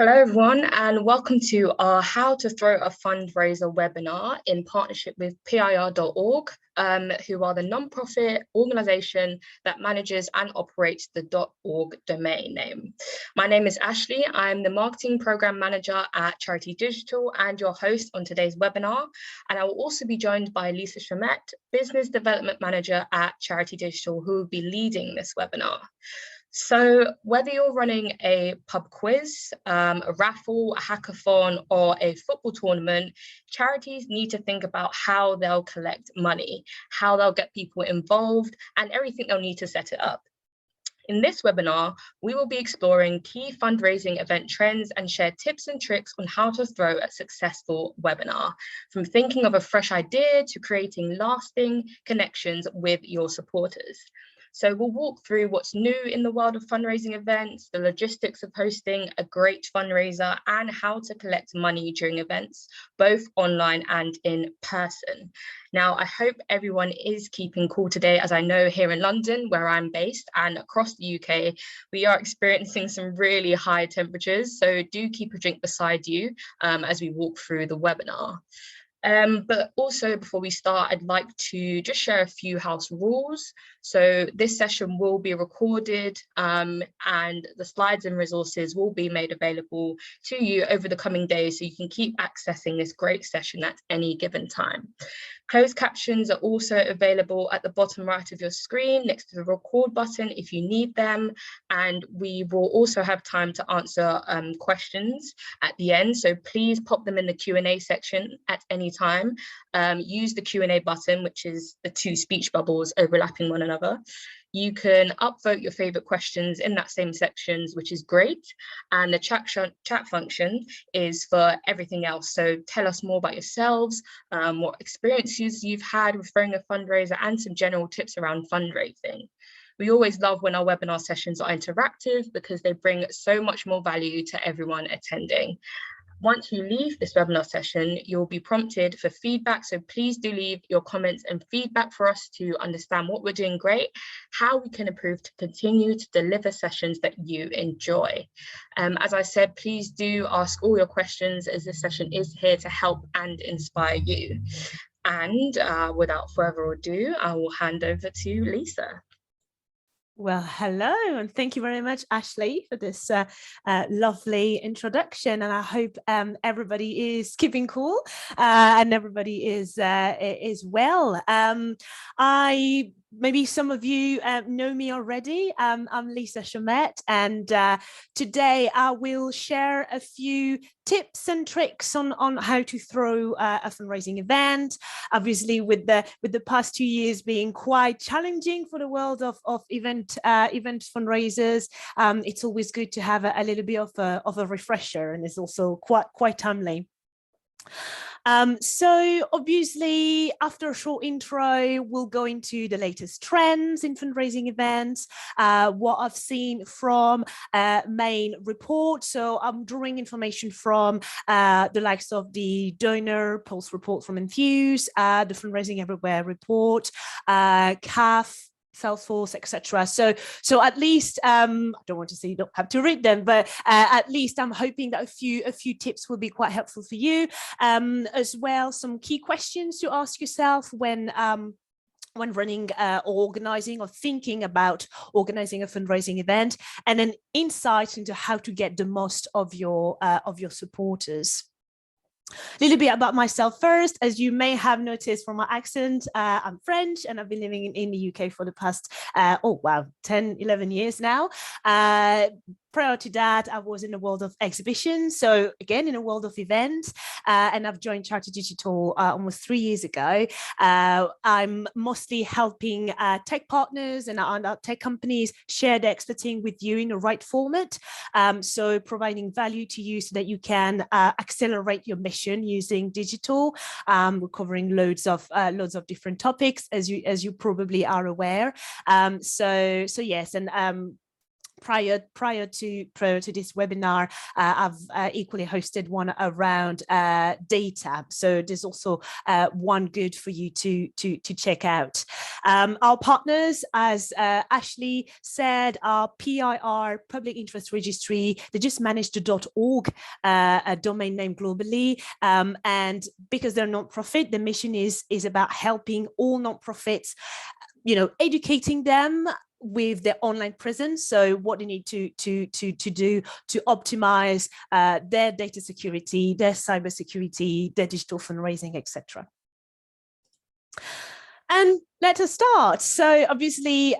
Hello, everyone, and welcome to our How to Throw a Fundraiser webinar in partnership with PIR.org, who are the non-profit organisation that manages and operates the .org domain name. My name is Ashley. I'm the Marketing Programme Manager at Charity Digital and your host on today's webinar. And I will also be joined by Lisa Chamet, Business Development Manager at Charity Digital, who will be leading this webinar. So whether you're running a pub quiz, a raffle, a hackathon, or a football tournament, charities need to think about how they'll collect money, how they'll get people involved, and everything they'll need to set it up. In this webinar, we will be exploring key fundraising event trends and share tips and tricks on how to throw a successful webinar, from thinking of a fresh idea to creating lasting connections with your supporters. So we'll walk through what's new in the world of fundraising events, the logistics of hosting a great fundraiser, and how to collect money during events, both online and in person. Now, I hope everyone is keeping cool today, as I know here in London, where I'm based, and across the UK, we are experiencing some really high temperatures. So do keep a drink beside you as we walk through the webinar. But also before we start, I'd like to just share a few house rules. So this session will be recorded and the slides and resources will be made available to you over the coming days so you can keep accessing this great session at any given time. Closed captions are also available at the bottom right of your screen next to the record button if you need them. And we will also have time to answer questions at the end. So please pop them in the Q&A section at any time. Use the Q&A button, which is the two speech bubbles overlapping one another. You can upvote your favorite questions in that same sections, which is great. And the chat function is for everything else. So tell us more about yourselves, what experiences you've had with throwing a fundraiser, and some general tips around fundraising. We always love when our webinar sessions are interactive because they bring so much more value to everyone attending. Once you leave this webinar session, you'll be prompted for feedback. So please do leave your comments and feedback for us to understand what we're doing great, how we can improve to continue to deliver sessions that you enjoy. As I said, please do ask all your questions, as this session is here to help and inspire you. And without further ado, I will hand over to Lisa. Well, hello, and thank you very much, Ashley, for this lovely introduction. And I hope everybody is keeping cool and everybody is well. Maybe some of you know me already. I'm Lisa Chamet, and today I will share a few tips and tricks on how to throw a fundraising event. Obviously, with the past 2 years being quite challenging for the world of event fundraisers, it's always good to have a little bit of a refresher, and it's also quite timely. So obviously, after a short intro, we'll go into the latest trends in fundraising events, what I've seen from main reports. So I'm drawing information from the likes of the Donor Pulse report from Infuse, the Fundraising Everywhere report, CAF, Salesforce, etc. So at least I don't want to say you don't have to read them, but at least I'm hoping that a few tips will be quite helpful for you, as well. Some key questions to ask yourself when running or organizing or thinking about organizing a fundraising event, and an insight into how to get the most of your supporters. A little bit about myself first. As you may have noticed from my accent, I'm French and I've been living in the UK for the past, 10, 11 years now. Prior to that, I was in the world of exhibitions. So again, in a world of events, and I've joined Charity Digital almost 3 years ago. I'm mostly helping tech partners and tech companies share their expertise with you in the right format. So providing value to you so that you can accelerate your mission using digital. We're covering loads of different topics, as you probably are aware. So yes, and prior to this webinar, I've equally hosted one around data. So there's also one good for you to check out. Our partners, as Ashley said, are PIR, Public Interest Registry. They just managed the .org a domain name globally, and because they're non-profit, the mission is about helping all non-profits, educating them with their online presence. So what they need to do to optimize their data security, their cyber security, their digital fundraising, etc. And let us start. So obviously,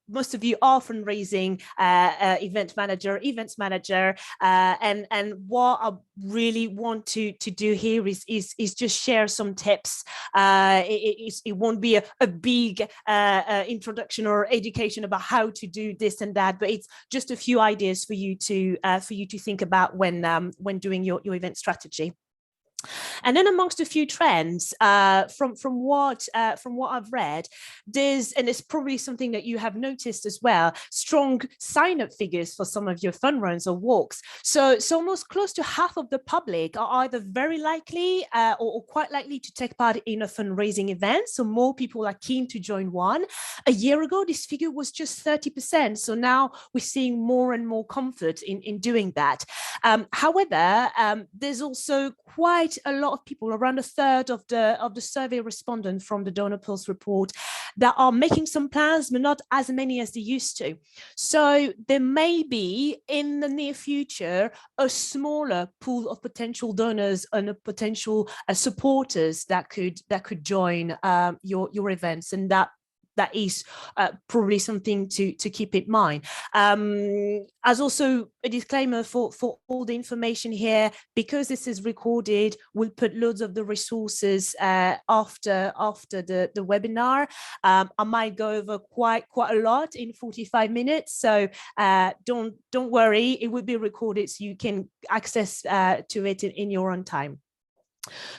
most of you are fundraising events manager, and what I really want to do here is just share some tips. It won't be a big introduction or education about how to do this and that, but it's just a few ideas for you to think about when doing your event strategy. And then amongst a few trends from what I've read, and it's probably something that you have noticed as well, strong sign-up figures for some of your fun runs or walks. So almost close to half of the public are either very likely or quite likely to take part in a fundraising event. So more people are keen to join one. A year ago, this figure was just 30%. So now we're seeing more and more comfort in doing that. However, there's also quite a lot of people, around a third of the survey respondents from the Donor Pulse report, that are making some plans, but not as many as they used to. So there may be in the near future a smaller pool of potential donors and potential supporters that could join your events, and that is probably something to keep in mind. As also a disclaimer for all the information here, because this is recorded, we'll put loads of the resources after the webinar. I might go over quite a lot in 45 minutes, so don't worry, it will be recorded so you can access to it in your own time.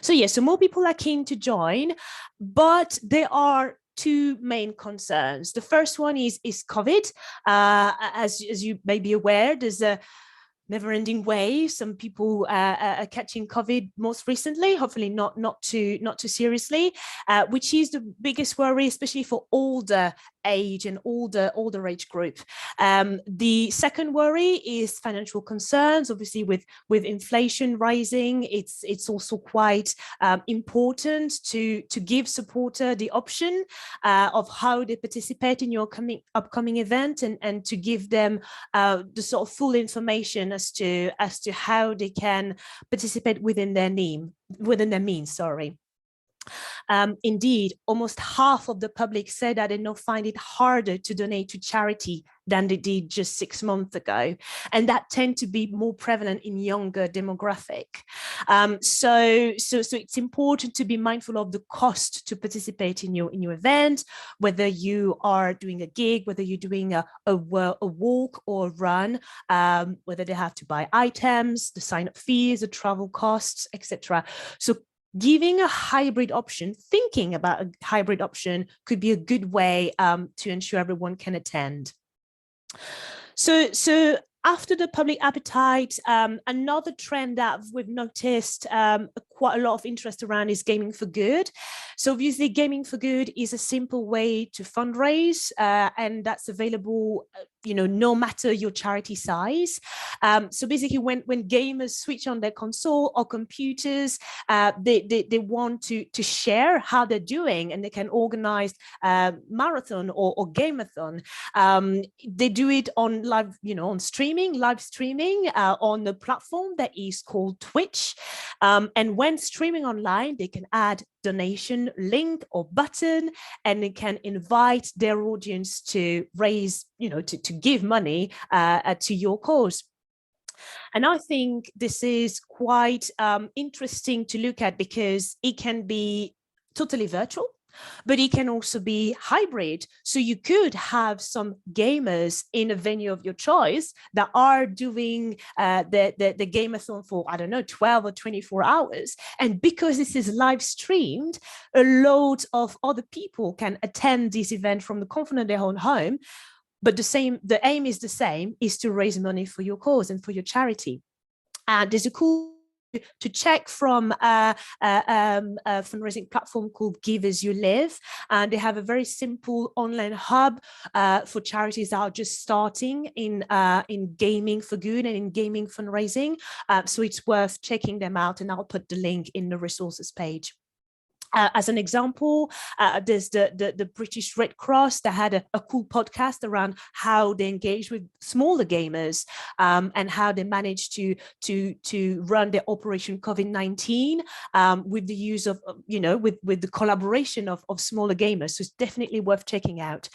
So yeah, so more people are keen to join, but there are two main concerns. The first one is COVID. As you may be aware, there's a never-ending wave. Some people are catching COVID most recently, hopefully not too seriously, which is the biggest worry, especially for older age and older age group. The second worry is financial concerns. Obviously, with inflation rising, it's also quite important to give supporter the option of how they participate in your upcoming event, and to give them the sort of full information as to how they can participate within their means. Sorry. Indeed, almost half of the public said that they now find it harder to donate to charity than they did just 6 months ago, and that tend to be more prevalent in younger demographic. So it's important to be mindful of the cost to participate in your event, whether you are doing a gig, whether you're doing a walk or a run, whether they have to buy items, the sign-up fees, the travel costs, etc. So giving a hybrid option, thinking about a hybrid option could be a good way to ensure everyone can attend. So after the public appetite, another trend that we've noticed quite a lot of interest around is gaming for good. So obviously, gaming for good is a simple way to fundraise, and that's available, no matter your charity size. So basically, when gamers switch on their console or computers, they want to share how they're doing, and they can organize marathon or gameathon. They do it on live, on live streaming on the platform that is called Twitch. And when streaming online, they can add donation link or button, and they can invite their audience to raise, to give money to your cause. And I think this is quite interesting to look at, because it can be totally virtual, but it can also be hybrid. So you could have some gamers in a venue of your choice that are doing the gameathon for, 12 or 24 hours. And because this is live streamed, a lot of other people can attend this event from the comfort of their own home, but the aim is the same, is to raise money for your cause and for your charity. And there's a cool to check from a fundraising platform called Give As You Live, and they have a very simple online hub for charities that are just starting in gaming for good and in gaming fundraising. So it's worth checking them out, and I'll put the link in the resources page. As an example, there's the British Red Cross that had a cool podcast around how they engage with smaller gamers and how they managed to run their Operation COVID-19 with the use of, with the collaboration of smaller gamers. So it's definitely worth checking out.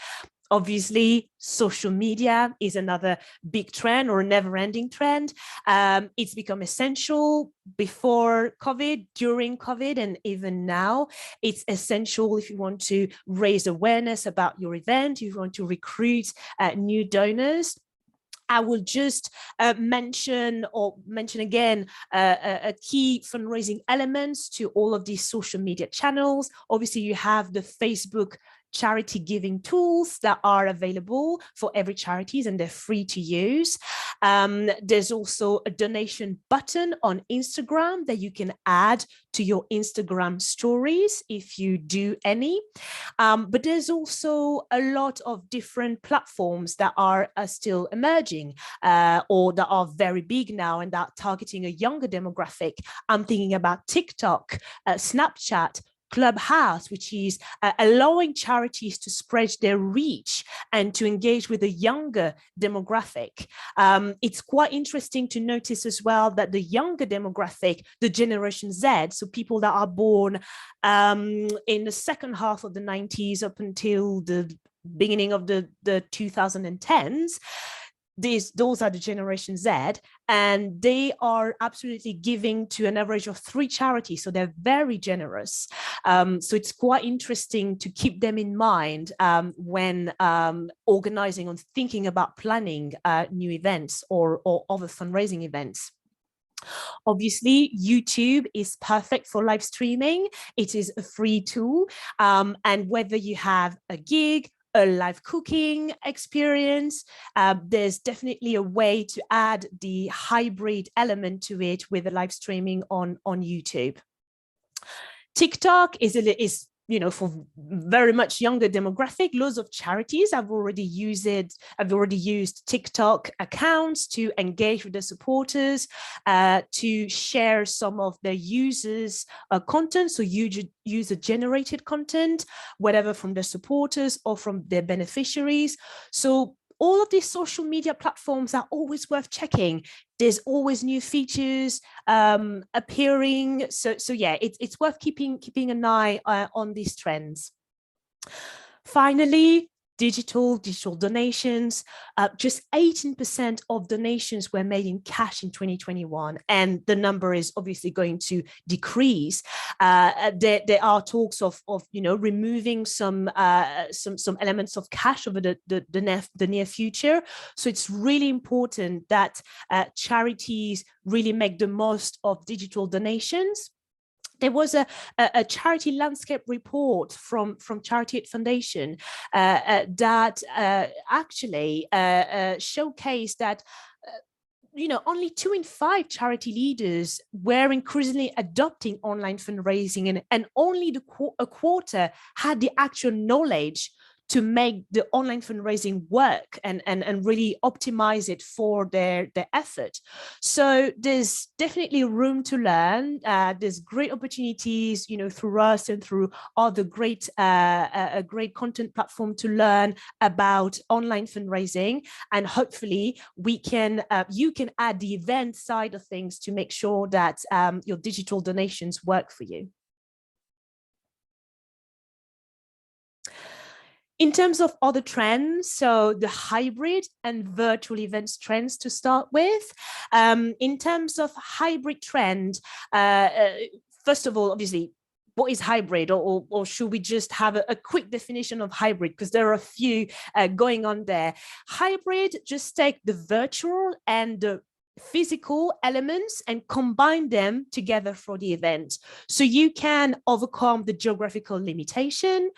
Obviously, social media is another big trend or a never-ending trend. It's become essential before COVID, during COVID, and even now. It's essential if you want to raise awareness about your event, if you want to recruit new donors. I will just mention again a key fundraising elements to all of these social media channels. Obviously, you have the Facebook charity giving tools that are available for every charities, and they're free to use. There's also a donation button on Instagram that you can add to your Instagram stories if you do any. But there's also a lot of different platforms that are still emerging or that are very big now and that are targeting a younger demographic. I'm thinking about TikTok, Snapchat, Clubhouse, which is allowing charities to spread their reach and to engage with a younger demographic. It's quite interesting to notice as well that the younger demographic, the Generation Z, so people that are born in the second half of the 90s up until the beginning of the 2010s, those are the Generation Z, and they are absolutely giving to an average of 3 charities. So they're very generous. So it's quite interesting to keep them in mind when organizing and thinking about planning new events or other fundraising events. Obviously, YouTube is perfect for live streaming. It is a free tool. And whether you have a gig, a live cooking experience, there's definitely a way to add the hybrid element to it with the live streaming on YouTube. TikTok is for very much younger demographic. Loads of charities have already used it. I've already used TikTok accounts to engage with the supporters, to share some of their users' content, so user-generated content, whatever from the supporters or from their beneficiaries. So all of these social media platforms are always worth checking. There's always new features appearing. So yeah, it's worth keeping an eye on these trends. Finally, digital donations. Just 18% of donations were made in cash in 2021, and the number is obviously going to decrease. There are talks of removing some elements of cash over the near future. So it's really important that charities really make the most of digital donations. There was a charity landscape report from Charity Aid Foundation that actually showcased that only 2 in 5 charity leaders were increasingly adopting online fundraising, and only a quarter had the actual knowledge to make the online fundraising work and really optimize it for their effort. So there's definitely room to learn. There's great opportunities, through us and through other great content platform to learn about online fundraising. And hopefully you can add the event side of things to make sure that your digital donations work for you. In terms of other trends, so the hybrid and virtual events trends to start with. In terms of hybrid trend, first of all, obviously, what is hybrid, or should we just have a quick definition of hybrid, because there are a few going on there. Hybrid, just take the virtual and the physical elements and combine them together for the event. So you can overcome the geographical limitation,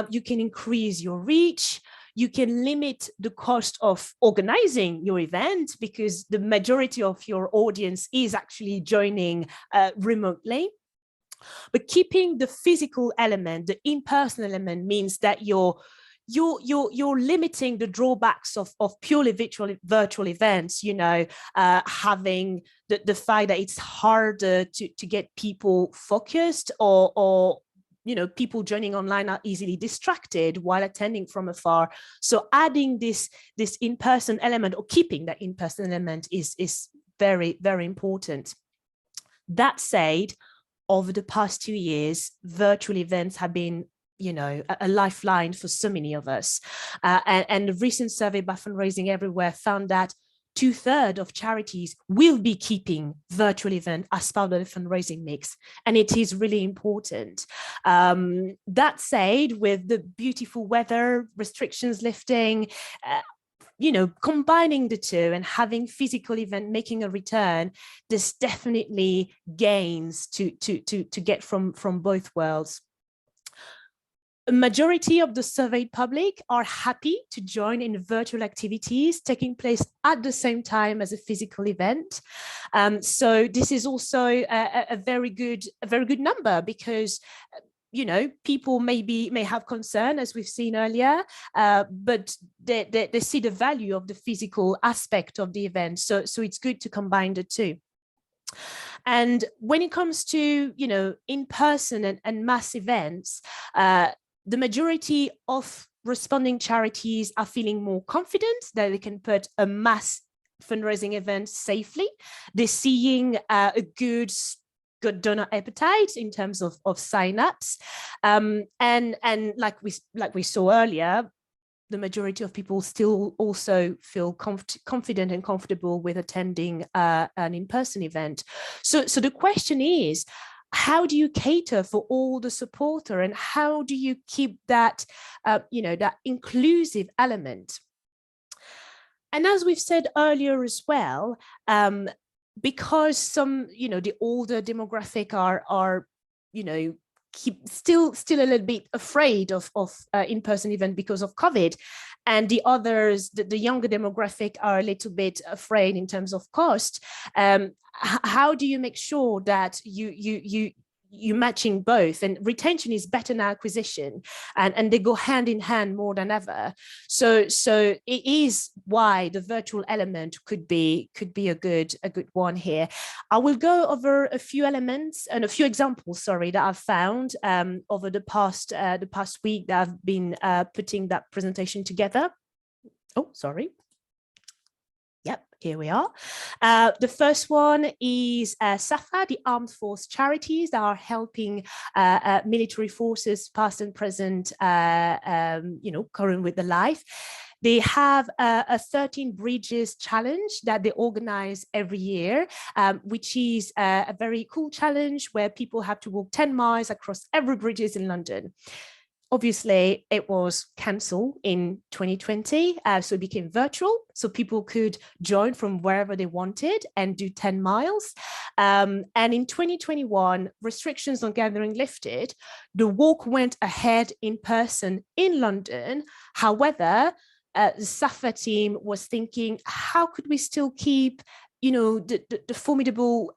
you can increase your reach, you can limit the cost of organizing your event because the majority of your audience is actually joining remotely. But keeping the physical element, the in-person element, means that you're limiting the drawbacks of purely virtual events, having the fact that it's harder to get people focused, or people joining online are easily distracted while attending from afar. So adding this in-person element, or keeping that in-person element, is very, very important. That said, over the past 2 years, virtual events have been a lifeline for so many of us. And a recent survey by Fundraising Everywhere found that 2/3 of charities will be keeping virtual event as part of the fundraising mix. And it is really important. That said, with the beautiful weather, restrictions lifting, combining the two and having physical event making a return, there's definitely gains to get from both worlds. A majority of the surveyed public are happy to join in virtual activities taking place at the same time as a physical event. So this is also a very good number, because people may have concern, as we've seen earlier, but they see the value of the physical aspect of the event. So it's good to combine the two. And when it comes to in-person and mass events, the majority of responding charities are feeling more confident that they can put a mass fundraising event safely. They're seeing a good donor appetite in terms of signups, and like we saw earlier, the majority of people still also feel confident and comfortable with attending an in-person event. So the question is, how do you cater for all the supporter, and how do you keep that that inclusive element? And as we've said earlier as well, because some, the older demographic are still a little bit afraid of in-person event because of COVID, and the others, the younger demographic, are a little bit afraid in terms of cost. How do you make sure that you're matching both? And retention is better than acquisition, and they go hand in hand more than ever. So it is why the virtual element could be a good one here. I will go over a few elements and a few examples, that I've found over the past week that I've been putting that presentation together. Oh, sorry. Yep, here we are. The first one is SAFA, the armed force charities that are helping military forces, past and present, current with the life. They have a 13 Bridges challenge that they organize every year, which is a very cool challenge where people have to walk 10 miles across every bridges in London. Obviously, it was cancelled in 2020, so it became virtual, so people could join from wherever they wanted and do 10 miles. And in 2021, restrictions on gathering lifted. The walk went ahead in person in London. However, the SAFA team was thinking, how could we still keep the formidable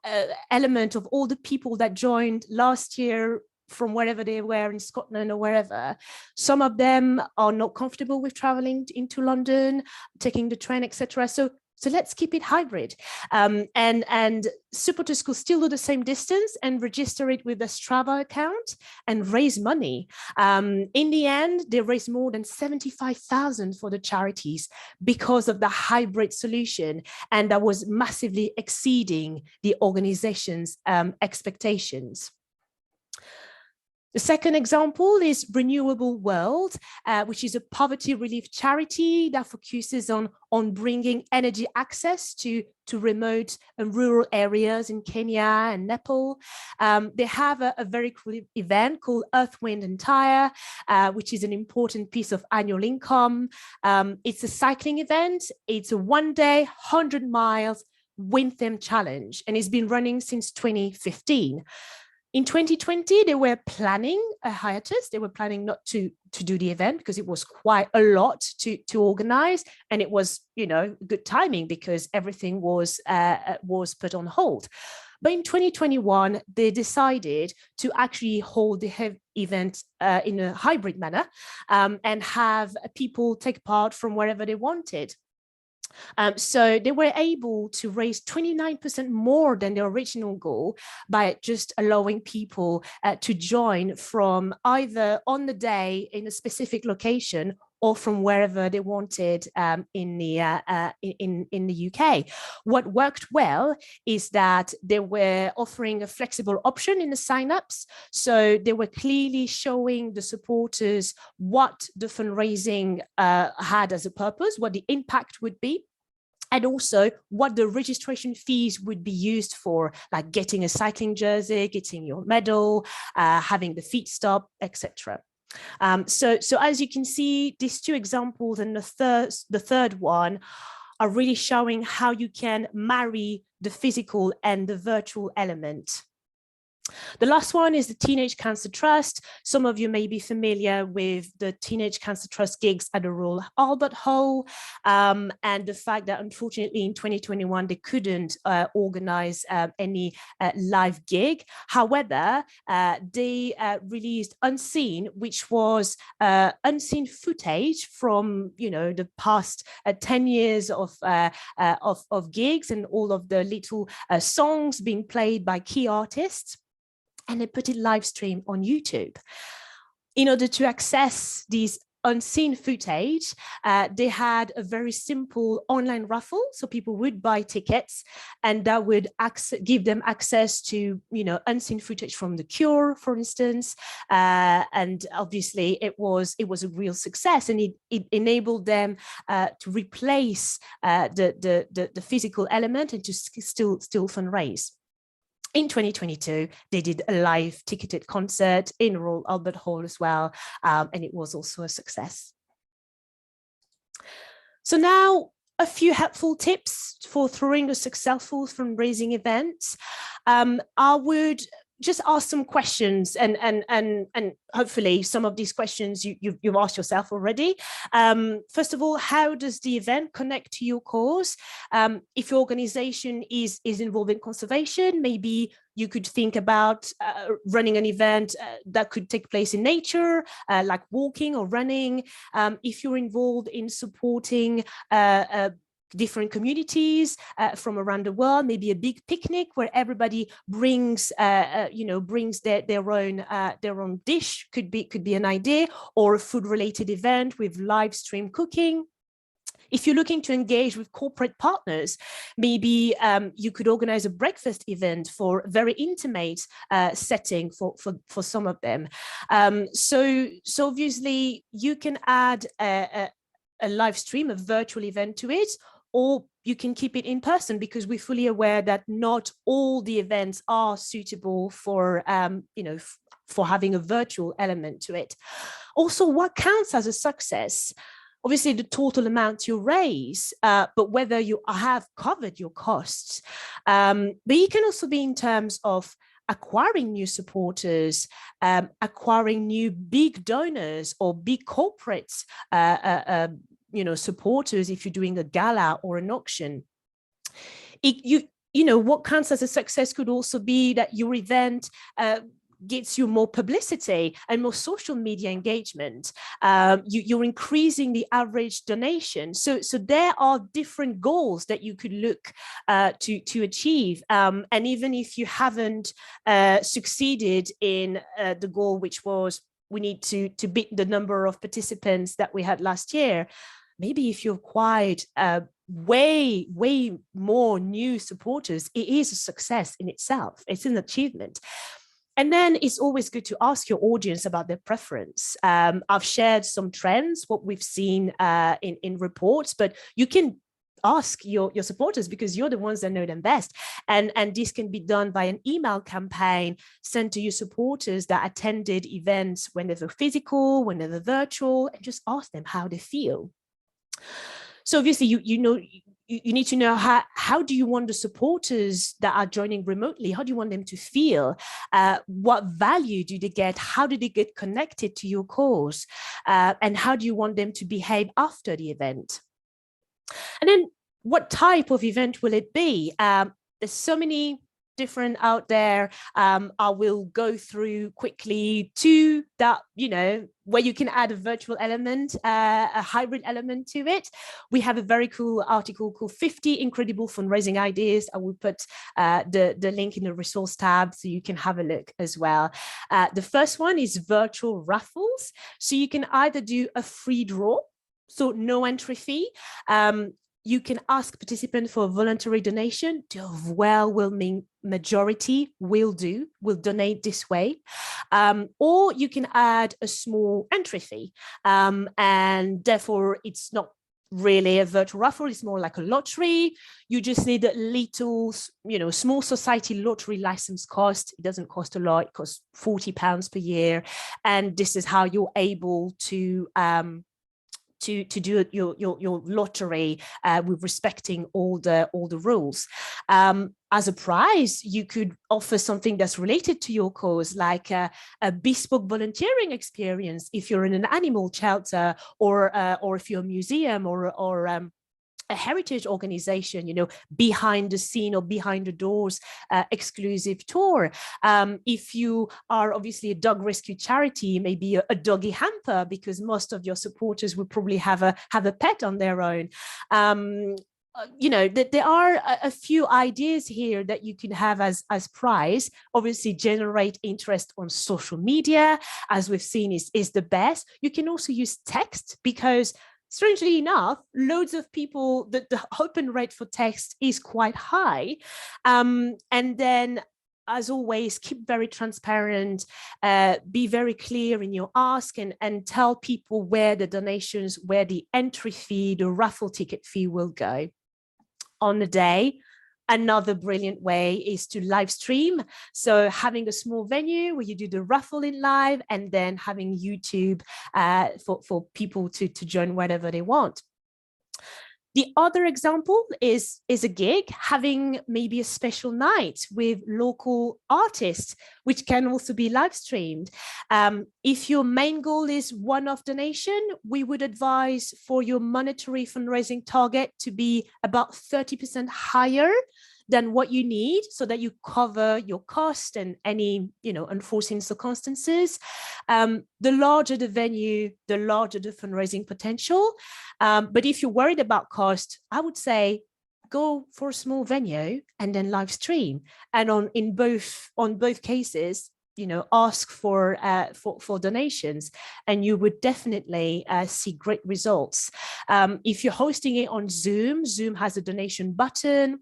element of all the people that joined last year from wherever they were in Scotland or wherever? Some of them are not comfortable with traveling into London, taking the train, etc. So let's keep it hybrid. And supporters could still do the same distance and register it with a Strava account and raise money. In the end, they raised more than 75,000 for the charities because of the hybrid solution, and that was massively exceeding the organization's expectations. The second example is Renewable World, which is a poverty relief charity that focuses on bringing energy access to remote and rural areas in Kenya and Nepal. They have a very cool event called Earth, Wind and Tire, which is an important piece of annual income. It's a cycling event. It's a 1-day, 100 miles wind theme challenge, and it's been running since 2015. In 2020, they were planning a hiatus. They were planning not to do the event because it was quite a lot to organize, and it was, you know, good timing because everything was put on hold. But in 2021, they decided to actually hold the event in a hybrid manner and have people take part from wherever they wanted. So they were able to raise 29% more than their original goal by just allowing people to join from either on the day in a specific location or from wherever they wanted in the UK. What worked well is that they were offering a flexible option in the signups. So they were clearly showing the supporters what the fundraising had as a purpose, what the impact would be, and also what the registration fees would be used for, like getting a cycling jersey, getting your medal, having the feet stop, etc. So as you can see, these two examples and the third one are really showing how you can marry the physical and the virtual element. The last one is the Teenage Cancer Trust. Some of you may be familiar with the Teenage Cancer Trust gigs at the Royal Albert Hall, and the fact that unfortunately in 2021 they couldn't organize any live gig. However, they released Unseen, which was unseen footage from, you know, the past 10 years of gigs and all of the little songs being played by key artists. And they put it live stream on YouTube. In order to access these unseen footage, they had a very simple online raffle. So people would buy tickets and that would give them access to, you know, unseen footage from The Cure, for instance. And obviously it was a real success, and it enabled them to replace the physical element and to still fundraise. In 2022, they did a live ticketed concert in Royal Albert Hall as well, and it was also a success. So now a few helpful tips for throwing a successful fundraising event. I would just ask some questions, and hopefully some of these questions you've asked yourself already. First of all, how does the event connect to your cause? If your organization is involved in conservation, maybe you could think about running an event that could take place in nature, like walking or running. If you're involved in supporting different communities from around the world, maybe a big picnic where everybody brings their own dish could be an idea, or a food related event with live stream cooking. If you're looking to engage with corporate partners, maybe you could organize a breakfast event for a very intimate setting for some of them. So obviously you can add a live stream, a virtual event to it, or you can keep it in person, because we're fully aware that not all the events are suitable for, for having a virtual element to it. Also, what counts as a success? Obviously, the total amount you raise, but whether you have covered your costs. But it can also be in terms of acquiring new supporters, acquiring new big donors or big corporates, supporters if you're doing a gala or an auction. What counts as a success could also be that your event gets you more publicity and more social media engagement. You're increasing the average donation. So there are different goals that you could look to achieve. And even if you haven't succeeded in the goal, which was we need to beat the number of participants that we had last year, maybe if you acquired way more new supporters, it is a success in itself. It's an achievement. And then it's always good to ask your audience about their preference. I've shared some trends, what we've seen in reports, but you can ask your supporters, because you're the ones that know them best. And this can be done by an email campaign sent to your supporters that attended events, when they're physical, when they're virtual, and just ask them how they feel. So obviously, you need to know how do you want the supporters that are joining remotely, how do you want them to feel? What value do they get? How do they get connected to your cause? And how do you want them to behave after the event? And then what type of event will it be? There's so many different out there. I will go through quickly two that, where you can add a virtual element, a hybrid element to it. We have a very cool article called 50 Incredible Fundraising Ideas. I will put the link in the resource tab so you can have a look as well. The first one is virtual raffles. So you can either do a free draw, so no entry fee. You can ask participants for a voluntary donation. The overwhelming majority will donate this way. Or you can add a small entry fee. And therefore, it's not really a virtual raffle, it's more like a lottery. You just need a little, small society lottery license cost. It doesn't cost a lot, it costs £40 per year. And this is how you're able to do your lottery with respecting all the rules. As a prize, you could offer something that's related to your cause, like a bespoke volunteering experience if you're in an animal shelter, or if you're a museum or a heritage organization, behind the scene or behind the doors exclusive tour. If you are obviously a dog rescue charity, maybe a doggy hamper, because most of your supporters will probably have a pet on their own. There are a few ideas here that you can have as prize. Obviously, generate interest on social media, as we've seen, is the best. You can also use text, because strangely enough, loads of people, the open rate for text is quite high. And then, as always, keep very transparent, be very clear in your ask, and tell people where the donations, where the entry fee, the raffle ticket fee will go. On the day, another brilliant way is to live stream. So having a small venue where you do the raffle in live, and then having YouTube for people to join whenever they want. The other example is a gig, having maybe a special night with local artists, which can also be live streamed. If your main goal is one-off donation, we would advise for your monetary fundraising target to be about 30% higher than what you need, so that you cover your cost and any, unforeseen circumstances. The larger the venue, the larger the fundraising potential. But if you're worried about cost, I would say go for a small venue and then live stream. And on both cases, ask for donations, and you would definitely see great results. If you're hosting it on Zoom, Zoom has a donation button.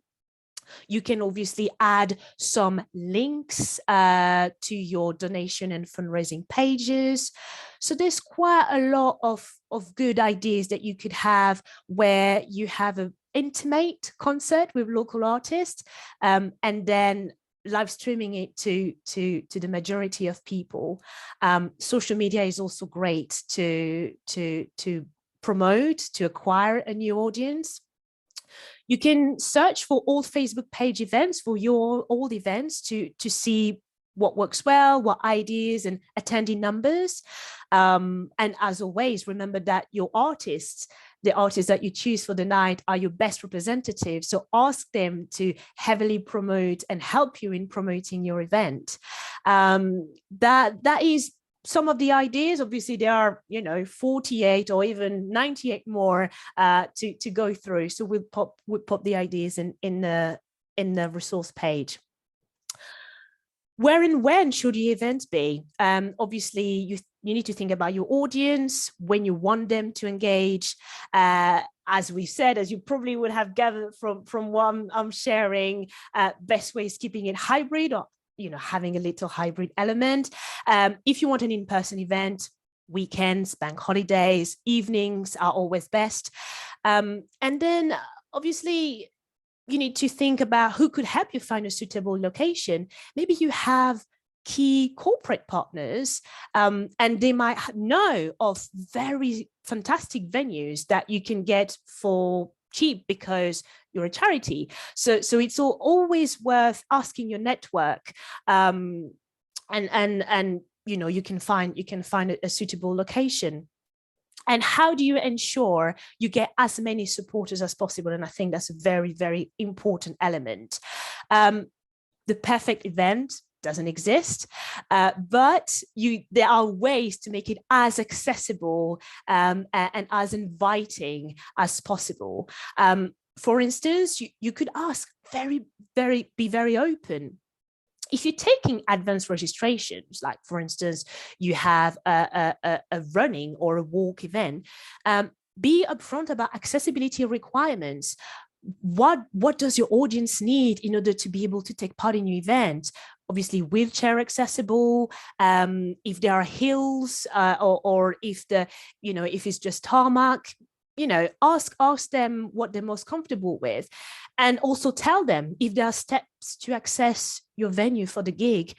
You can obviously add some links to your donation and fundraising pages. So there's quite a lot of good ideas that you could have, where you have an intimate concert with local artists, and then live streaming it to the majority of people. Social media is also great to promote, to acquire a new audience. You can search for all Facebook page events for your old events to see what works well, what ideas and attendee numbers. And as always, remember that your artists, the artists that you choose for the night, are your best representatives. So ask them to heavily promote and help you in promoting your event. That is some of the ideas. Obviously, there are 48 or even 98 more to go through. So we'll pop the ideas in the resource page. Where and when should the event be? Obviously, you need to think about your audience, when you want them to engage. As we said, as you probably would have gathered from what I'm sharing, best way is keeping it hybrid, or having a little hybrid element. If you want an in-person event, weekends, bank holidays, evenings are always best. And then obviously you need to think about who could help you find a suitable location. Maybe you have key corporate partners, and they might know of very fantastic venues that you can get for cheap because you're a charity. So it's always worth asking your network, and you can find a suitable location. And how do you ensure you get as many supporters as possible? And I think that's a very, very important element. The perfect event doesn't exist, but there are ways to make it as accessible and as inviting as possible. For instance, you could ask be very open. If you're taking advanced registrations, like for instance, you have a running or a walk event, be upfront about accessibility requirements. What does your audience need in order to be able to take part in your event? Obviously, wheelchair accessible. If there are hills, or if if it's just tarmac, ask them what they're most comfortable with, and also tell them if there are steps to access your venue for the gig.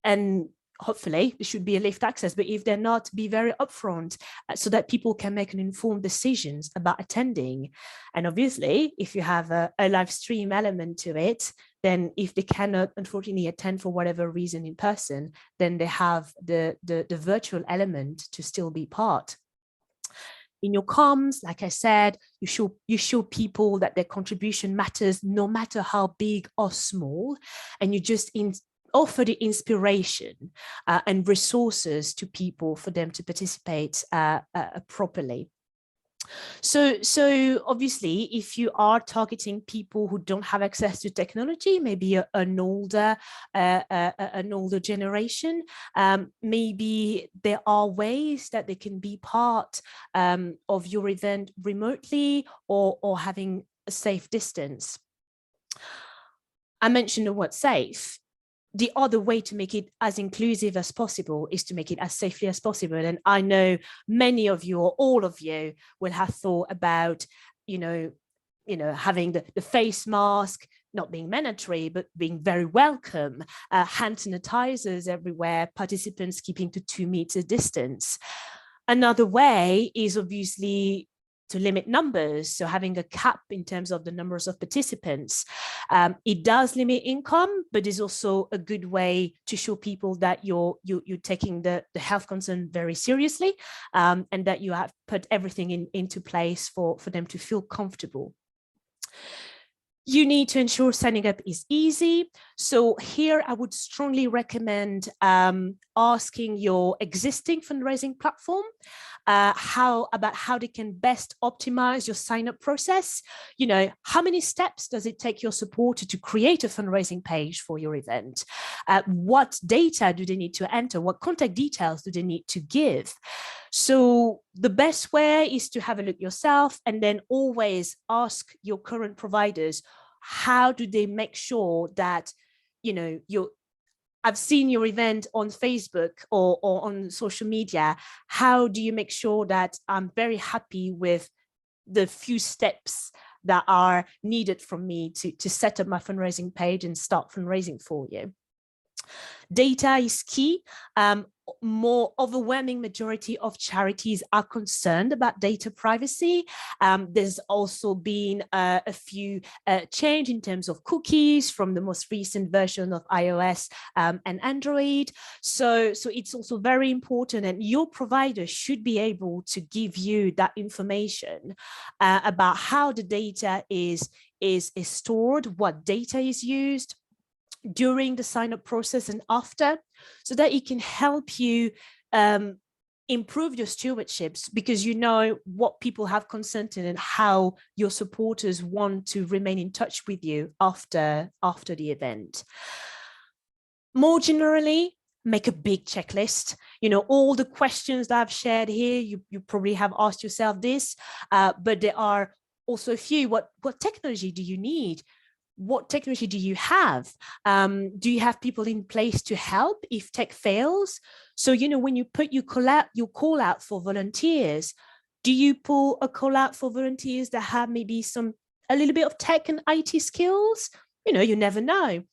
And hopefully there should be a lift access, but if they're not, be very upfront so that people can make an informed decisions about attending. And obviously, if you have a live stream element to it, then if they cannot unfortunately attend for whatever reason in person, then they have the virtual element to still be part. In your comms, like I said, you show people that their contribution matters, no matter how big or small, and you just offer the inspiration and resources to people for them to participate properly. So obviously, if you are targeting people who don't have access to technology, maybe an older generation, maybe there are ways that they can be part of your event remotely or having a safe distance. I mentioned the word safe. The other way to make it as inclusive as possible is to make it as safely as possible. And I know many of you or all of you will have thought about, having the face mask not being mandatory, but being very welcome, hand sanitizers everywhere, participants keeping to 2 meter distance. Another way is obviously to limit numbers, so having a cap in terms of the numbers of participants. It does limit income, but is also a good way to show people that you're taking the health concern very seriously, and that you have put everything into place for them to feel comfortable. You need to ensure signing up is easy. So here I would strongly recommend asking your existing fundraising platform how they can best optimize your sign-up process. How many steps does it take your supporter to create a fundraising page for your event? What data do they need to enter? What contact details do they need to give? So the best way is to have a look yourself, and then always ask your current providers, how do they make sure that, I've seen your event on Facebook or on social media. How do you make sure that I'm very happy with the few steps that are needed from me to set up my fundraising page and start fundraising for you? Data is key. More overwhelming majority of charities are concerned about data privacy. There's also been a few change in terms of cookies from the most recent version of iOS and Android. So it's also very important, and your provider should be able to give you that information about how the data is stored, what data is used during the sign-up process and after, so that it can help you improve your stewardships, because you know what people have consented and how your supporters want to remain in touch with you after the event. More generally, make a big checklist. All the questions that I've shared here, you probably have asked yourself this, but there are also a few. What technology do you need? What technology do you have? Do you have people in place to help if tech fails? So, when you put your call out for volunteers, do you pull a call out for volunteers that have maybe a little bit of tech and IT skills? You never know.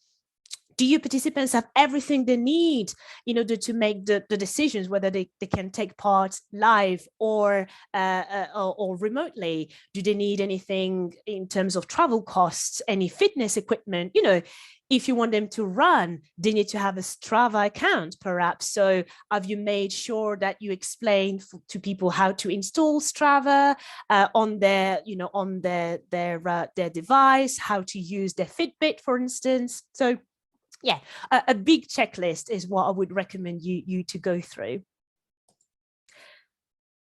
Do your participants have everything they need in order to make the decisions, whether they can take part live or remotely? Do they need anything in terms of travel costs, any fitness equipment? You know, if you want them to run, they need to have a Strava account, perhaps. So have you made sure that you explain to people how to install Strava on their, you know, on their device, how to use their Fitbit, for instance? So yeah, a big checklist is what I would recommend you to go through.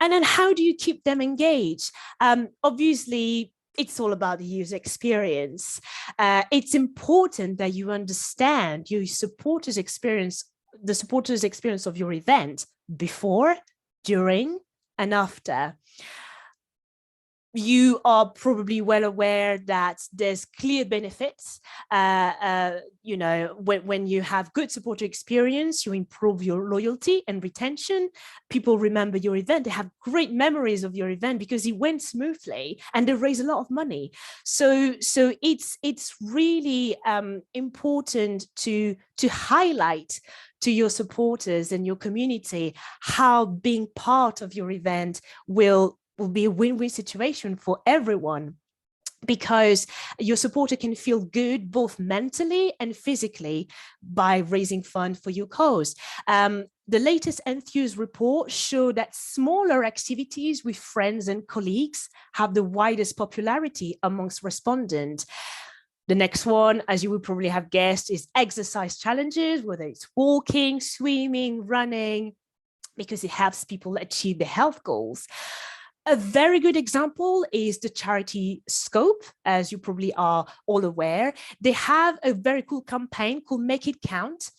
And then how do you keep them engaged? Obviously, it's all about the user experience. It's important that you understand your supporters' experience, the supporters' experience of your event before, during, and after. You are probably well aware that there's clear benefits. You know, when you have good supporter experience, you improve your loyalty and retention. People remember your event. They have great memories of your event because it went smoothly and they raise a lot of money. So it's really important to highlight to your supporters and your community how being part of your event will be a win-win situation for everyone, because your supporter can feel good both mentally and physically by raising funds for your cause. The latest Enthuse report showed that smaller activities with friends and colleagues have the widest popularity amongst respondents. The next one, as you would probably have guessed, is exercise challenges, whether it's walking, swimming, running, because it helps people achieve their health goals. A very good example is the charity Scope, as you probably are all aware. They have a very cool campaign called Make It Count,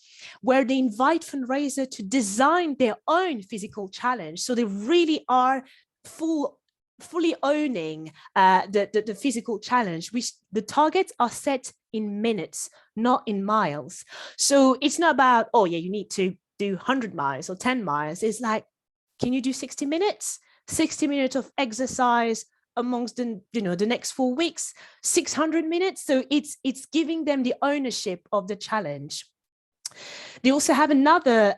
where they invite fundraisers to design their own physical challenge. So they really are fully owning the physical challenge, which the targets are set in minutes, not in miles. So it's not about, oh yeah, you need to do 100 miles or 10 miles. It's like, can you do 60 minutes? 60 minutes of exercise amongst the, you know, the next 4 weeks, 600 minutes. So it's giving them the ownership of the challenge. They also have another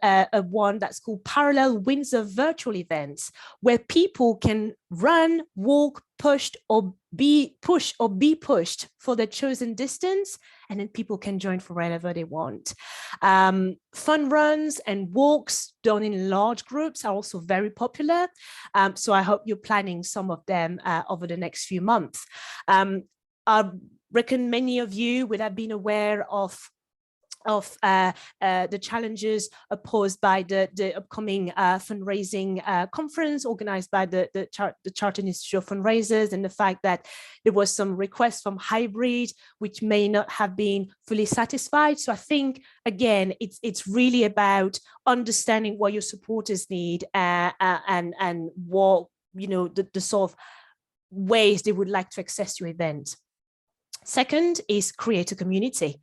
one that's called Parallel Windsor Virtual Events, where people can run, walk, pushed, or be pushed for their chosen distance, and then people can join for wherever they want. Fun runs and walks done in large groups are also very popular. So I hope you're planning some of them over the next few months. I reckon many of you would have been aware of the challenges posed by the upcoming fundraising conference organized by the Chartered Institute of Fundraisers, and the fact that there was some requests from hybrid which may not have been fully satisfied. So I think, again, it's really about understanding what your supporters need and what, you know, the sort of ways they would like to access your event. Second is create a community.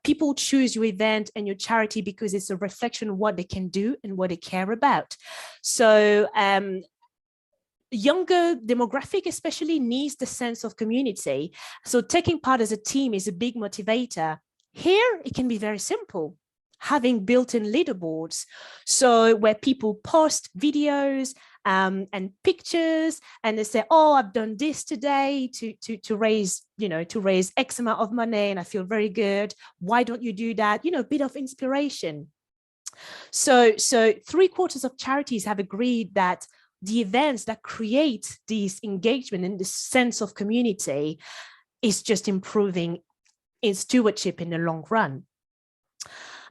People choose your event and your charity because it's a reflection of what they can do and what they care about. So younger demographic especially needs the sense of community. So taking part as a team is a big motivator. Here, it can be very simple. Having built-in leaderboards, so where people post videos and pictures, and they say, "Oh, I've done this today to raise, you know, to raise X amount of money, and I feel very good. Why don't you do that?" You know, a bit of inspiration. So 3/4 of charities have agreed that the events that create this engagement and this sense of community is just improving in stewardship in the long run.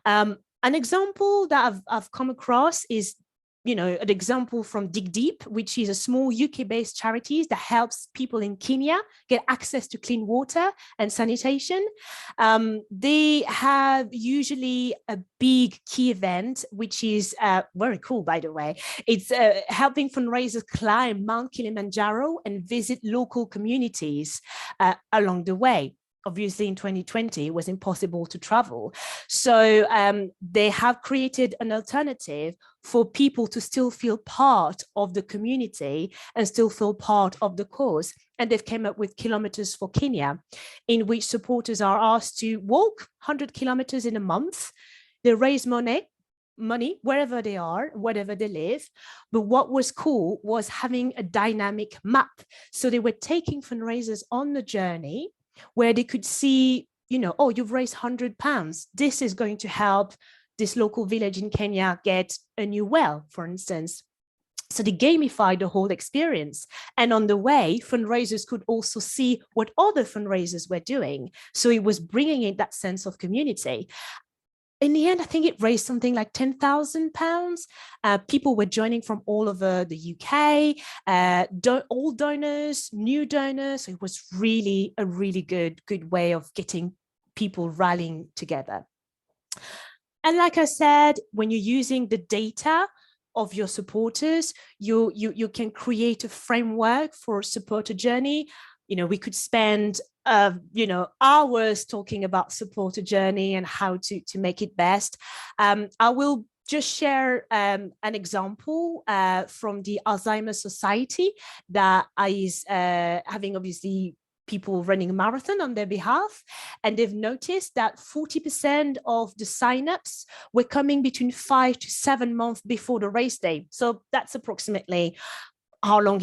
An example that I've come across is, you know, an example from Dig Deep, which is a small UK-based charity that helps people in Kenya get access to clean water and sanitation. They have usually a big key event, which is very cool, by the way. It's helping fundraisers climb Mount Kilimanjaro and visit local communities along the way. obviously in 2020 it was impossible to travel. So they have created an alternative for people to still feel part of the community and still feel part of the cause. And they've come up with Kilometers for Kenya, in which supporters are asked to walk 100 kilometers in a month. They raise money wherever they are, wherever they live. But what was cool was having a dynamic map. So they were taking fundraisers on the journey where they could see, you know, oh, you've raised £100. This is going to help this local village in Kenya get a new well, for instance. So they gamified the whole experience. And on the way, fundraisers could also see what other fundraisers were doing. So it was bringing in that sense of community. In the end, I think it raised something like £10,000. People were joining from all over the UK, all donors, new donors. So it was really a really good way of getting people rallying together. And like I said, when you're using the data of your supporters, you can create a framework for a supporter journey. You know, we could spend hours talking about supporter journey and how to make it best. I will just share an example from the Alzheimer's Society that is having obviously people running a marathon on their behalf. And they've noticed that 40% of the signups were coming between 5 to 7 months before the race day. So that's approximately how long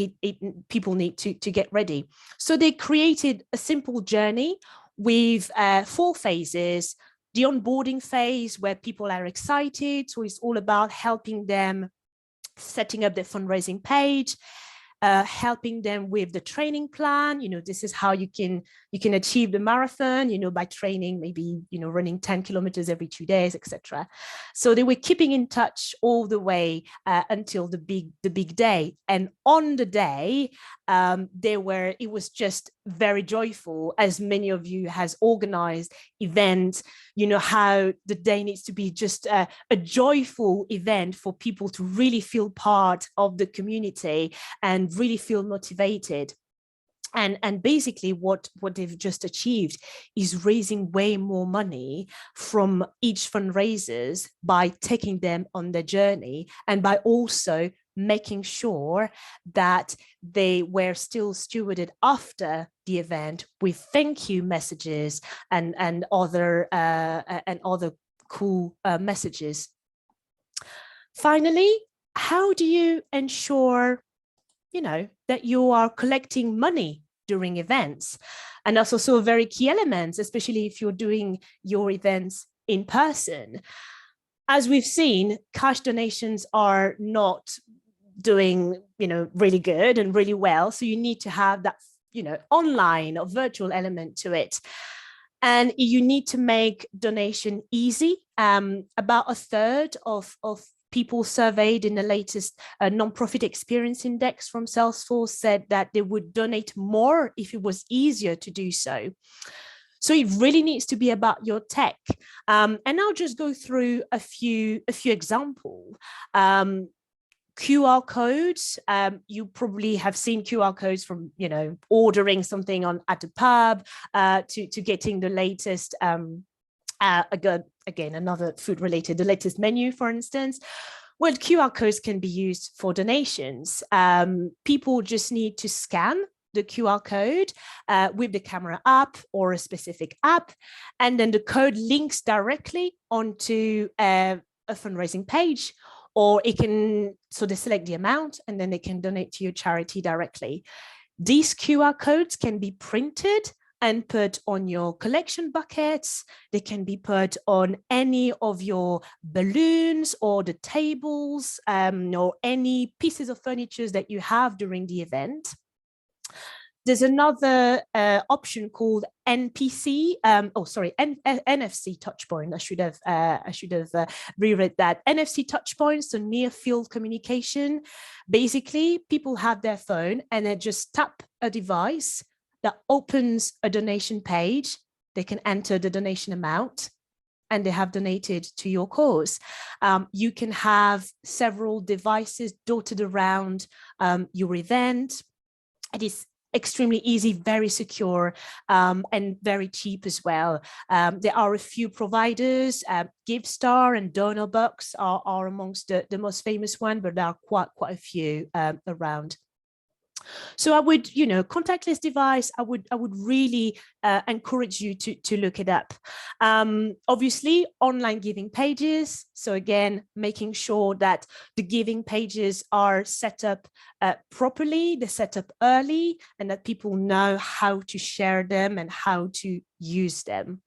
people need to get ready. So they created a simple journey with 4 phases. The onboarding phase, where people are excited. So it's all about helping them setting up their fundraising page, helping them with the training plan. You know, this is how you can achieve the marathon, you know, by training, maybe, you know, running 10 kilometers every 2 days, etc. So they were keeping in touch all the way until the big day. And on the day, it was just very joyful, as many of you has organized events. You know how the day needs to be just a joyful event for people to really feel part of the community and really feel motivated. And basically what they've just achieved is raising way more money from each fundraisers by taking them on their journey, and by also making sure that they were still stewarded after the event with thank you messages and other cool messages. Finally, how do you ensure, you know, that you are collecting money during events? And that's also a very key element, especially if you're doing your events in person. As we've seen, cash donations are not doing, you know, really good and really well. So you need to have that, you know, online or virtual element to it. And you need to make donation easy. About a third of people surveyed in the latest nonprofit experience index from Salesforce said that they would donate more if it was easier to do so. So it really needs to be about your tech. And I'll just go through a few examples. QR codes. You probably have seen QR codes from, you know, ordering something at a pub to getting the latest again, another food related, the latest menu, for instance. Well, QR codes can be used for donations. People just need to scan the QR code with the camera app or a specific app, and then the code links directly onto a fundraising page, or it can, so they select the amount and then they can donate to your charity directly. These QR codes can be printed and put on your collection buckets. They can be put on any of your balloons or the tables or any pieces of furniture that you have during the event. There's another option called NFC. NFC touchpoint. I should have reread that. NFC touchpoints, so near field communication. Basically, people have their phone and they just tap a device that opens a donation page. They can enter the donation amount and they have donated to your cause. You can have several devices dotted around your event. It is extremely easy, very secure, and very cheap as well. There are a few providers. GiveStar and DonorBox are amongst the most famous one, but there are quite a few around. So I would, contactless device, I would really encourage you to look it up. Obviously, online giving pages. So again, making sure that the giving pages are set up properly, they're set up early, and that people know how to share them and how to use them.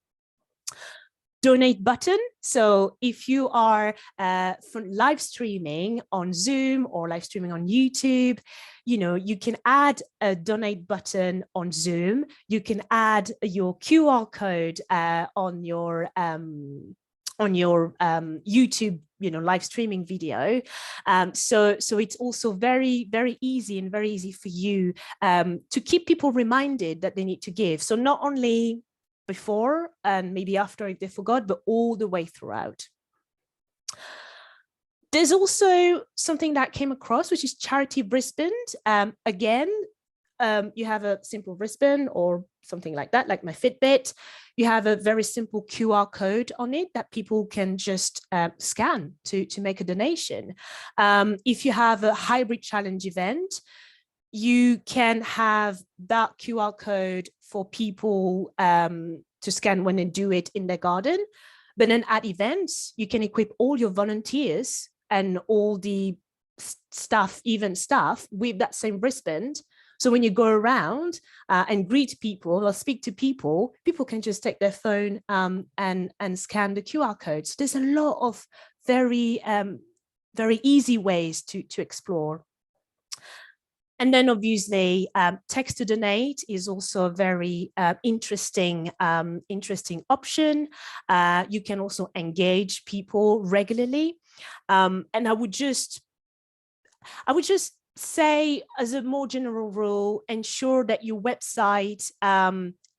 Donate button. So if you are live streaming on Zoom or live streaming on YouTube, you can add a donate button on Zoom. You can add your QR code on your YouTube, live streaming video. So it's also very, very easy and very easy for you to keep people reminded that they need to give. So not only before and maybe after if they forgot, but all the way throughout. There's also something that came across, which is charity wristband. Again, you have a simple wristband or something like that, like my Fitbit. You have a very simple QR code on it that people can just scan to make a donation. If you have a hybrid challenge event, you can have that QR code for people to scan when they do it in their garden. But then at events, you can equip all your volunteers and all the event staff with that same wristband. So when you go around and greet people or speak to people, people can just take their phone and scan the QR code. So there's a lot of very easy ways to explore. And then obviously, text to donate is also a very interesting option. You can also engage people regularly. And I would just say, as a more general rule, ensure that your website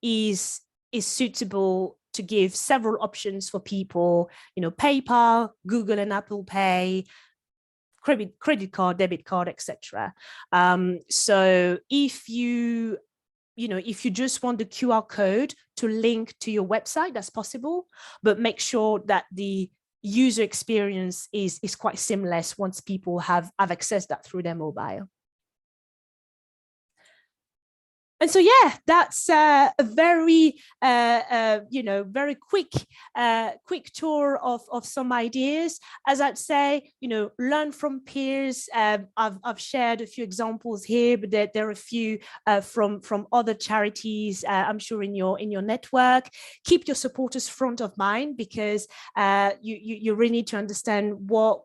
is suitable to give several options for people, PayPal, Google and Apple Pay, credit card, debit card, etc. So if you just want the QR code to link to your website, that's possible, but make sure that the user experience is quite seamless once people have accessed that through their mobile. And so, yeah, that's a very, very quick tour of some ideas. As I'd say, learn from peers. I've shared a few examples here, but there are a few from other charities, I'm sure in your network. Keep your supporters front of mind, because you really need to understand what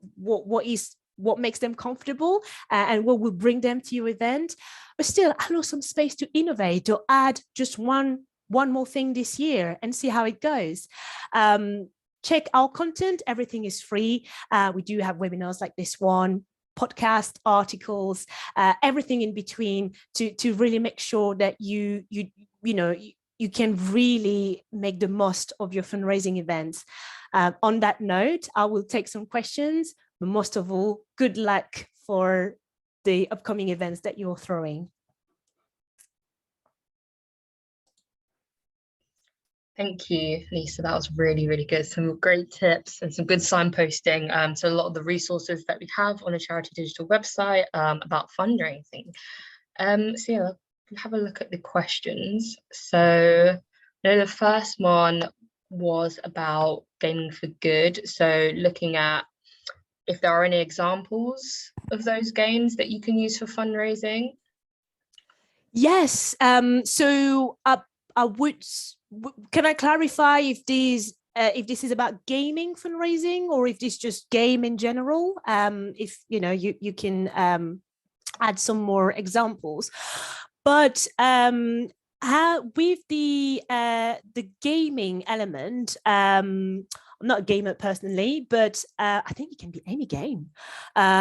makes them comfortable and what will bring them to your event. But still, allow some space to innovate or add just one more thing this year and see how it goes. Check our content. Everything is free. We do have webinars like this one, podcast, articles, everything in between to really make sure that you can really make the most of your fundraising events. On that note, I will take some questions, but most of all, good luck for the upcoming events that you're throwing. Thank you, Lisa. That was really, really good. Some great tips and some good signposting. So a lot of the resources that we have on the charity digital website about fundraising. So yeah, we'll have a look at the questions. So the first one was about gaming for good. So looking at if there are any examples of those games that you can use for fundraising. Yes. So I would. Can I clarify if this is about gaming fundraising or if this just game in general? If you can add some more examples, but how with the gaming element. I'm not a gamer personally, but I think it can be any game.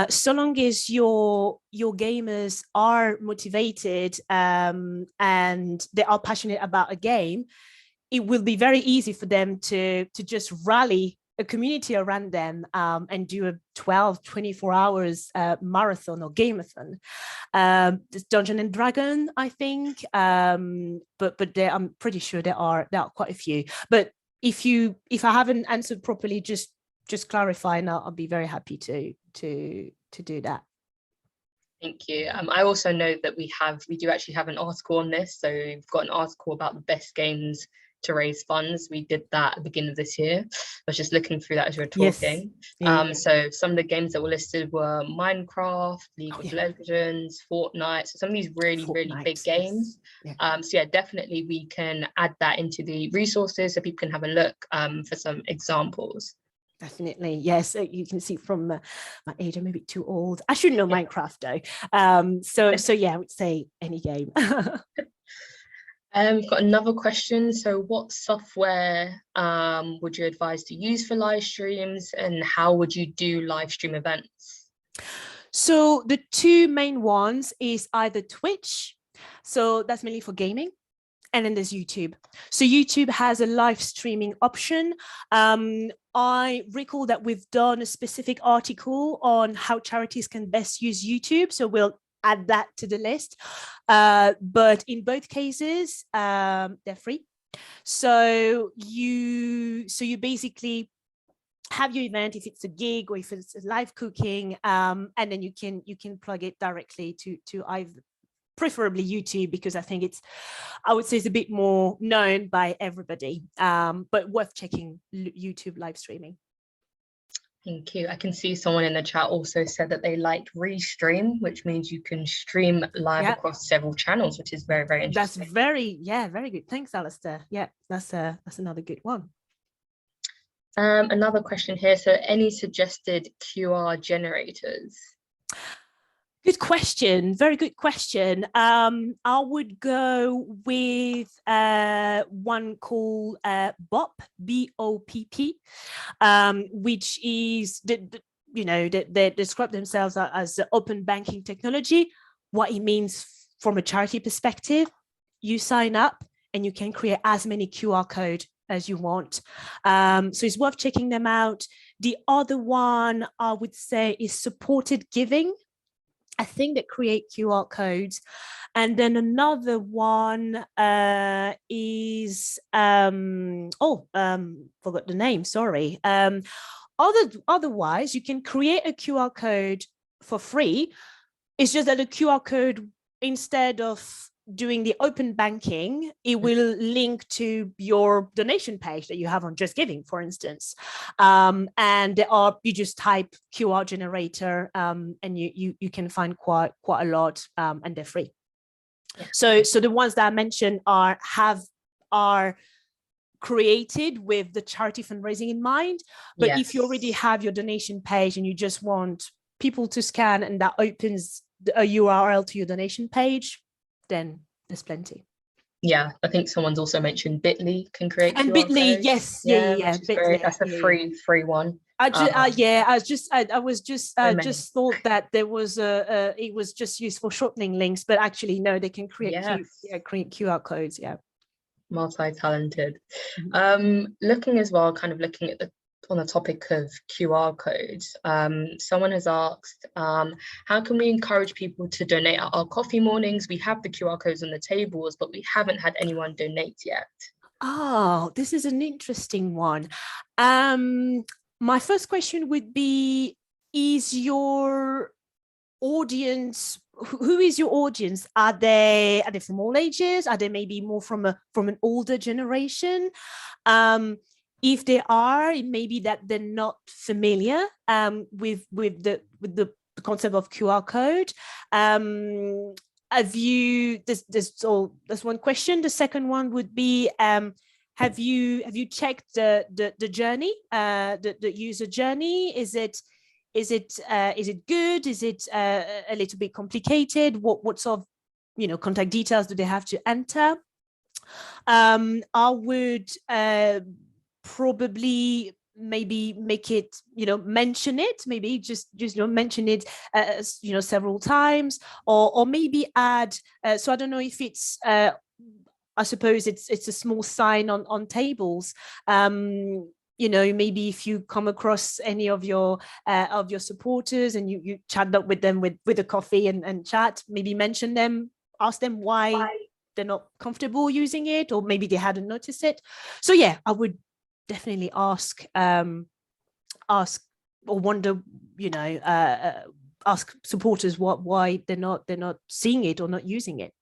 So long as your gamers are motivated and they are passionate about a game, it will be very easy for them to just rally a community around them and do a 24 hours marathon or gameathon. There's Dungeon and Dragon, I think, but I'm pretty sure there are quite a few. But if I haven't answered properly, just clarify, and I'll be very happy to do that. Thank you. I also know that we do actually have an article on this. So we've got an article about the best games to raise funds. We did that at the beginning of this year. I was just looking through that as you were talking. Yes. So some of the games that were listed were Minecraft, League of Legends, Fortnite. So some of these really big games. Yes. So yeah, definitely we can add that into the resources so people can have a look for some examples. Definitely, yes. You can see from my age, I'm maybe too old. I should know Minecraft though. So yeah, I would say any game. We've got another question. So what software would you advise to use for live streams, and how would you do live stream events? So the two main ones is either Twitch, so that's mainly for gaming, and then there's YouTube. So YouTube has a live streaming option. I recall that we've done a specific article on how charities can best use YouTube. So we'll add that to the list. But in both cases, they're free. So you basically have your event, if it's a gig or if it's a live cooking, and then you can plug it directly to either, preferably YouTube, because I think I would say it's a bit more known by everybody, but worth checking YouTube live streaming. Thank you. I can see someone in the chat also said that they liked Restream, which means you can stream live across several channels, which is very, very interesting. That's very good. Thanks, Alistair. Yeah, that's another good one. Another question here. So any suggested QR generators? Good question. Very good question. I would go with one called BOP, BOPP, which is they describe themselves as open banking technology. What it means from a charity perspective, you sign up and you can create as many QR codes as you want. So it's worth checking them out. The other one I would say is Supported Giving. I think they create QR codes. And then another one is, forgot the name, sorry. Otherwise, you can create a QR code for free. It's just that the QR code, instead of doing the open banking, it will link to your donation page that you have on Just Giving, for instance. And you just type QR generator, and you can find quite a lot, and they're free. Yeah. So the ones that I mentioned are created with the charity fundraising in mind. But if you already have your donation page and you just want people to scan and that opens a URL to your donation page, then there's plenty. Yeah, I think someone's also mentioned Bitly can create and QR Bitly codes. yes yeah Bitly, that's a free one. I just thought that there was it was just used for shortening links, but actually no, they can create QR codes. Multi-talented. Looking as well, kind of looking at on the topic of QR codes, someone has asked, how can we encourage people to donate at our coffee mornings? We have the QR codes on the tables, but we haven't had anyone donate yet. Oh, this is an interesting one. My first question would be, is your audience, who is your audience? Are they from all ages? Are they maybe more from an older generation? If they are, it may be that they're not familiar with the concept of QR code. That's one question. The second one would be, have you checked the journey, the user journey? Is it good? Is it a little bit complicated? What sort of contact details do they have to enter? I would probably maybe make it, mention it, maybe just mention it, several times, or maybe add. So I don't know if it's, I suppose it's a small sign on tables. maybe if you come across any of your supporters and you chat up with them with a coffee and chat, maybe mention them, ask them why they're not comfortable using it, or maybe they hadn't noticed it. So yeah, I would definitely ask or wonder, ask supporters why they're not seeing it or not using it.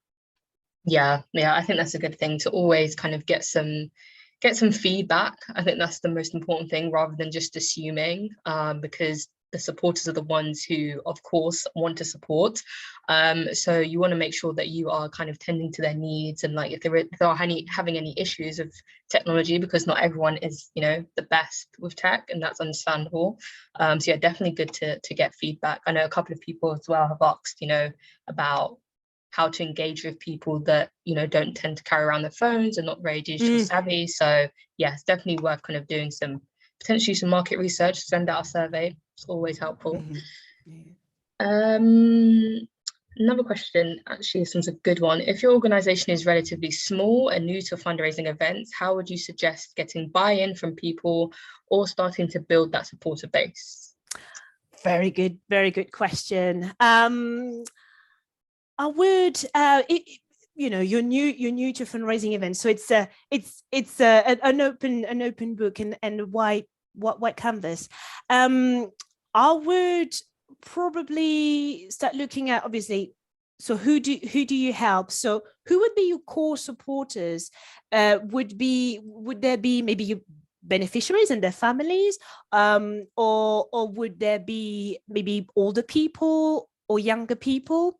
Yeah, I think that's a good thing, to always kind of get some feedback. I think that's the most important thing, rather than just assuming, because the supporters are the ones who, of course, want to support. So you want to make sure that you are kind of tending to their needs, and like if they are having any issues of technology, because not everyone is, the best with tech, and that's understandable. So yeah, definitely good to get feedback. I know a couple of people as well have asked, about how to engage with people that don't tend to carry around their phones and not very digital savvy. So yeah, it's definitely worth kind of doing potentially some market research, send out a survey. It's always helpful. Another question, actually, this one's a good one. If your organization is relatively small and new to fundraising events, how would you suggest getting buy-in from people or starting to build that supporter base? Very good question. I would, you're new to fundraising events, so it's an open book and a white canvas. I would probably start looking at, obviously, so who do you help? So who would be your core supporters? Would there be maybe your beneficiaries and their families, or would there be maybe older people or younger people?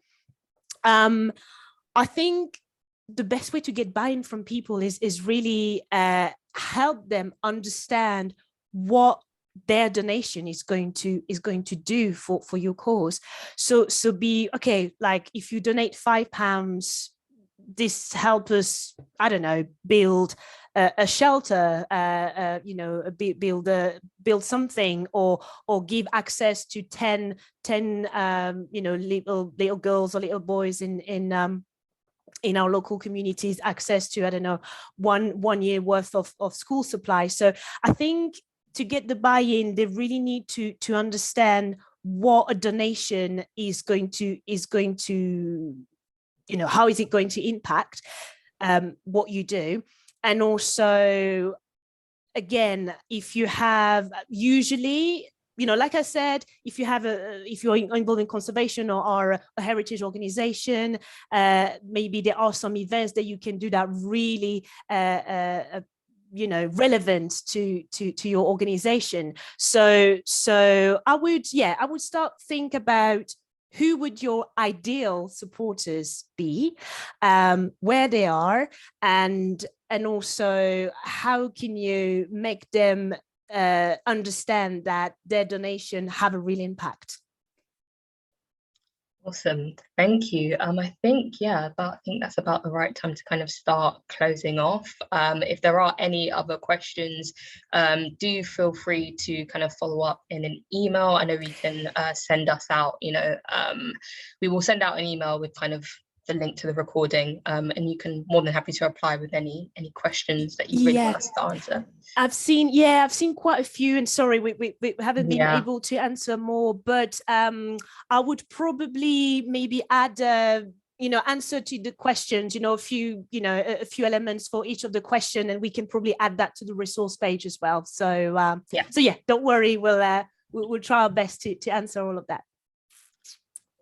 I think the best way to get buy-in from people is really help them understand what their donation is going to do for your cause. So be okay, like if you donate £5, this help us, I don't know, build a shelter, build something, or give access to 10 little girls or little boys in our local communities, access to, I don't know, one year worth of school supplies. So I think to get the buy-in, they really need to understand what a donation is going to how is it going to impact what you do. And also, again, if you have, usually, like I said, if you're involved in conservation or a heritage organization, maybe there are some events that you can do that really relevant to your organization. So I would start think about who would your ideal supporters be, where they are, and also how can you make them understand that their donation have a real impact. Awesome, thank you. I think that's about the right time to kind of start closing off. If there are any other questions, do feel free to kind of follow up in an email. I know we can send us out, we will send out an email with kind of the link to the recording, and you can more than happy to reply with any questions that you really want us to answer. I've seen quite a few, and sorry, we haven't been able to answer more, but I would probably maybe add answer to the questions, a few elements for each of the question, and we can probably add that to the resource page as well. So don't worry, we'll try our best to answer all of that.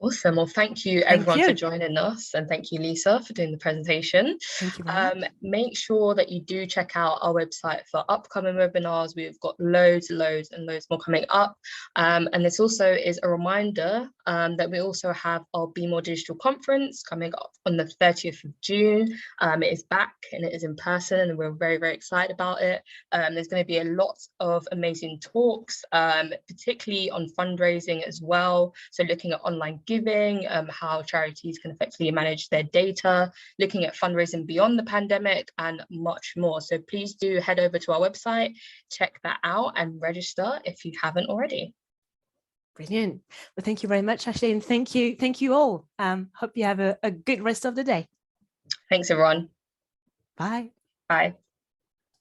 Awesome. Well, thank you everyone for joining us, and thank you, Lisa, for doing the presentation. Thank you very much. Make sure that you do check out our website for upcoming webinars. We've got loads more coming up. And this also is a reminder that we also have our Be More Digital conference coming up on the 30th of June. It is back and it is in person, and we're very, very excited about it. There's going to be a lot of amazing talks, particularly on fundraising as well. So looking at online giving, how charities can effectively manage their data, looking at fundraising beyond the pandemic, and much more. So please do head over to our website, check that out, and register if you haven't already. Brilliant. Well, thank you very much, Ashley, and thank you all. Hope you have a good rest of the day. Thanks, everyone. Bye. Bye.